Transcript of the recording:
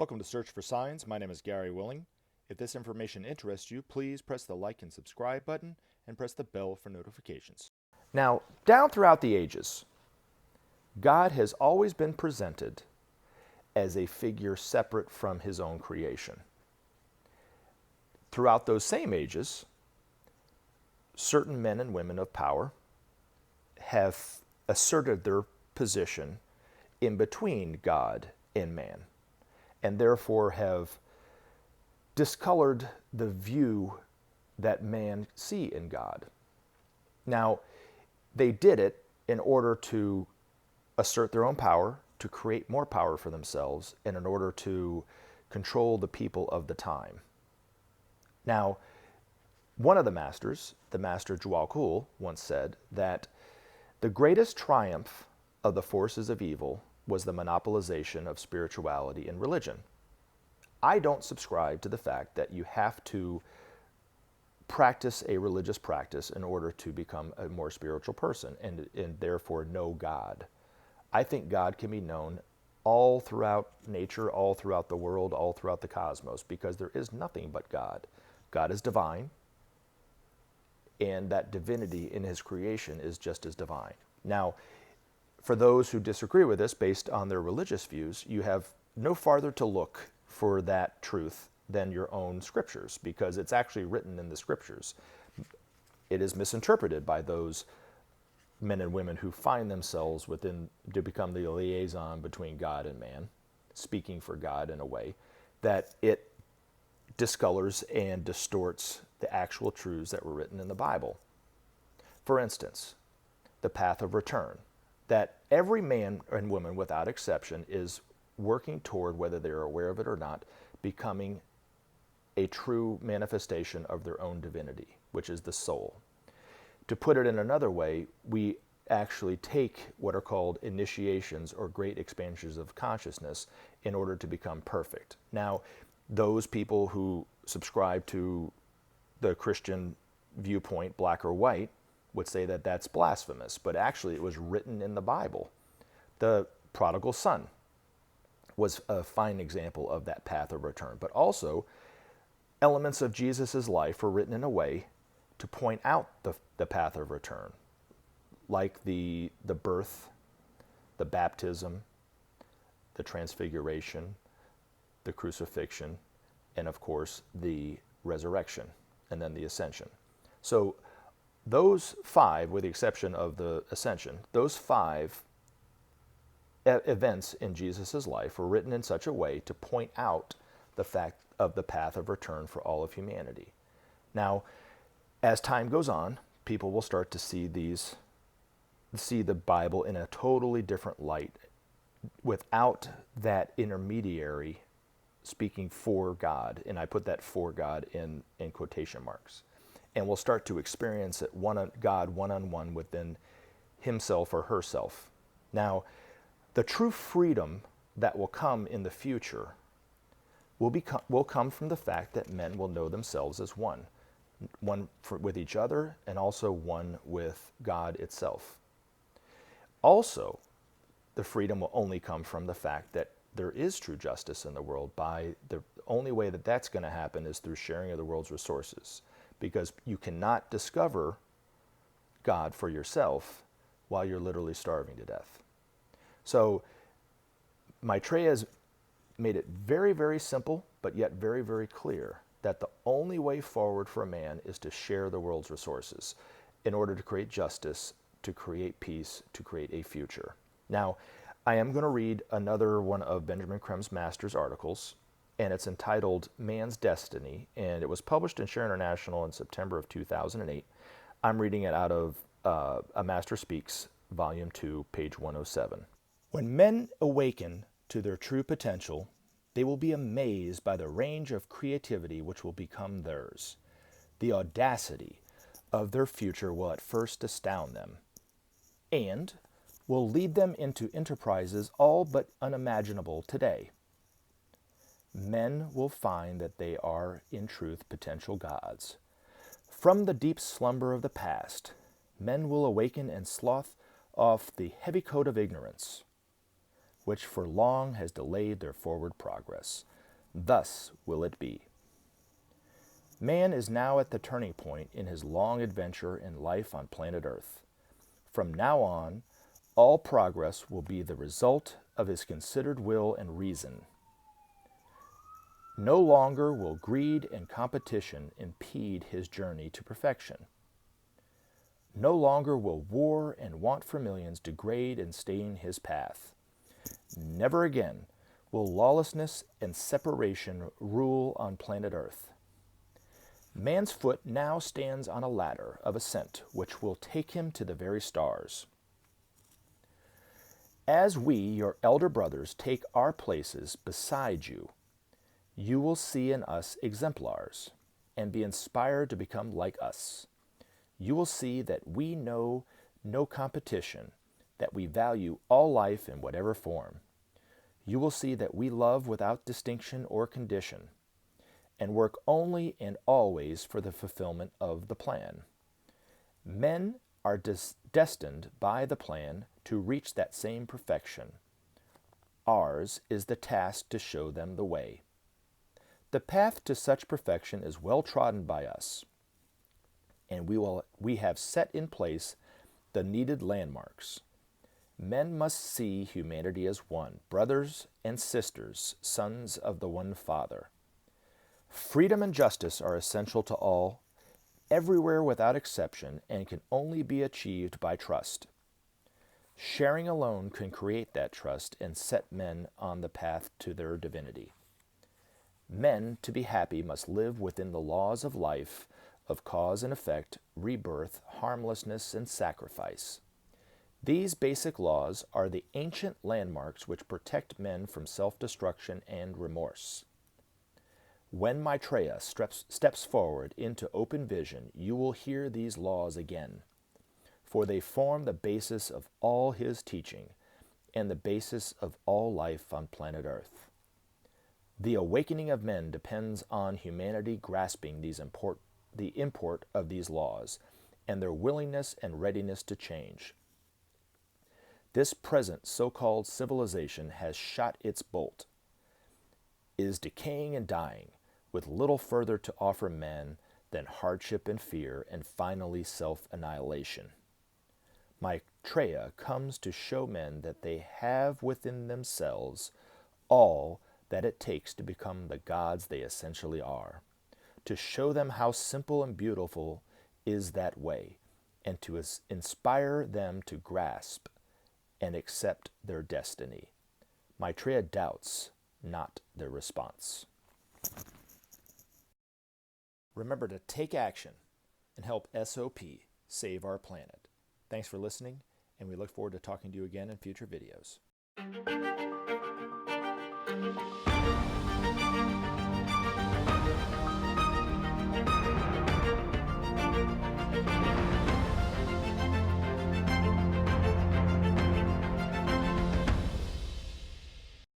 Welcome to Search for Signs. My name is Gary Willing. If this information interests you, please press the like and subscribe button and press the bell for notifications. Now, down throughout the ages, God has always been presented as a figure separate from his own creation. Throughout those same ages, certain men and women of power have asserted their position in between God and man, and therefore have discolored the view that man see in God. Now, they did it in order to assert their own power, to create more power for themselves, and in order to control the people of the time. Now, one of the masters, the master Jual, once said that the greatest triumph of the forces of evil was the monopolization of spirituality and religion. I don't subscribe to the fact that you have to practice a religious practice in order to become a more spiritual person and therefore know God. I think God can be known all throughout nature, all throughout the world, all throughout the cosmos, because there is nothing but God. God is divine, and that divinity in his creation is just as divine. Now, for those who disagree with this based on their religious views, you have no farther to look for that truth than your own scriptures, because it's actually written in the scriptures. It is misinterpreted by those men and women who find themselves within to become the liaison between God and man, speaking for God in a way that it discolors and distorts the actual truths that were written in the Bible. For instance, the path of return, that every man and woman without exception is working toward, whether they're aware of it or not, becoming a true manifestation of their own divinity, which is the soul. To put it in another way, we actually take what are called initiations or great expansions of consciousness in order to become perfect. Now, those people who subscribe to the Christian viewpoint, black or white, would say that that's blasphemous, but actually it was written in the Bible. The prodigal son was a fine example of that path of return, but also elements of Jesus' life were written in a way to point out the path of return, like the birth, the baptism, the transfiguration, the crucifixion, and of course the resurrection, and then the ascension. So those five, with the exception of the ascension, those five events in Jesus' life were written in such a way to point out the fact of the path of return for all of humanity. Now, as time goes on, people will start to see the Bible in a totally different light, without that intermediary speaking for God, and I put that "for God" in quotation marks. And we'll start to experience it God one-on-one within himself or herself. Now, the true freedom that will come in the future will come from the fact that men will know themselves as one with each other, and also one with God itself. Also, the freedom will only come from the fact that there is true justice in the world. By the only way that that's going to happen is through sharing of the world's resources, because you cannot discover God for yourself while you're literally starving to death. So Maitreya has made it very, very simple, but yet very, very clear that the only way forward for a man is to share the world's resources in order to create justice, to create peace, to create a future. Now, I am going to read another one of Benjamin Creme's master's articles, and it's entitled Man's Destiny, and it was published in Share International in September of 2008. I'm reading it out of A Master Speaks, Volume 2, page 107. When men awaken to their true potential, they will be amazed by the range of creativity which will become theirs. The audacity of their future will at first astound them, and will lead them into enterprises all but unimaginable today. Men will find that they are, in truth, potential gods. From the deep slumber of the past, men will awaken and slough off the heavy coat of ignorance, which for long has delayed their forward progress. Thus will it be. Man is now at the turning point in his long adventure in life on planet Earth. From now on, all progress will be the result of his considered will and reason. No longer will greed and competition impede his journey to perfection. No longer will war and want for millions degrade and stain his path. Never again will lawlessness and separation rule on planet Earth. Man's foot now stands on a ladder of ascent which will take him to the very stars. As we, your elder brothers, take our places beside you, you will see in us exemplars and be inspired to become like us. You will see that we know no competition, that we value all life in whatever form. You will see that we love without distinction or condition, and work only and always for the fulfillment of the plan. Men are destined by the plan to reach that same perfection. Ours is the task to show them the way. The path to such perfection is well trodden by us, and we have set in place the needed landmarks. Men must see humanity as one, brothers and sisters, sons of the one Father. Freedom and justice are essential to all, everywhere without exception, and can only be achieved by trust. Sharing alone can create that trust and set men on the path to their divinity. Men, to be happy, must live within the laws of life, of cause and effect, rebirth, harmlessness, and sacrifice. These basic laws are the ancient landmarks which protect men from self-destruction and remorse. When Maitreya steps forward into open vision, you will hear these laws again, for they form the basis of all his teaching and the basis of all life on planet Earth. The awakening of men depends on humanity grasping the import of these laws and their willingness and readiness to change. This present so-called civilization has shot its bolt, is decaying and dying, with little further to offer men than hardship and fear, and finally self-annihilation. Maitreya comes to show men that they have within themselves all that it takes to become the gods they essentially are, to show them how simple and beautiful is that way, and to inspire them to grasp and accept their destiny. Maitreya doubts not their response. Remember to take action and help SOP save our planet. Thanks for listening, and we look forward to talking to you again in future videos.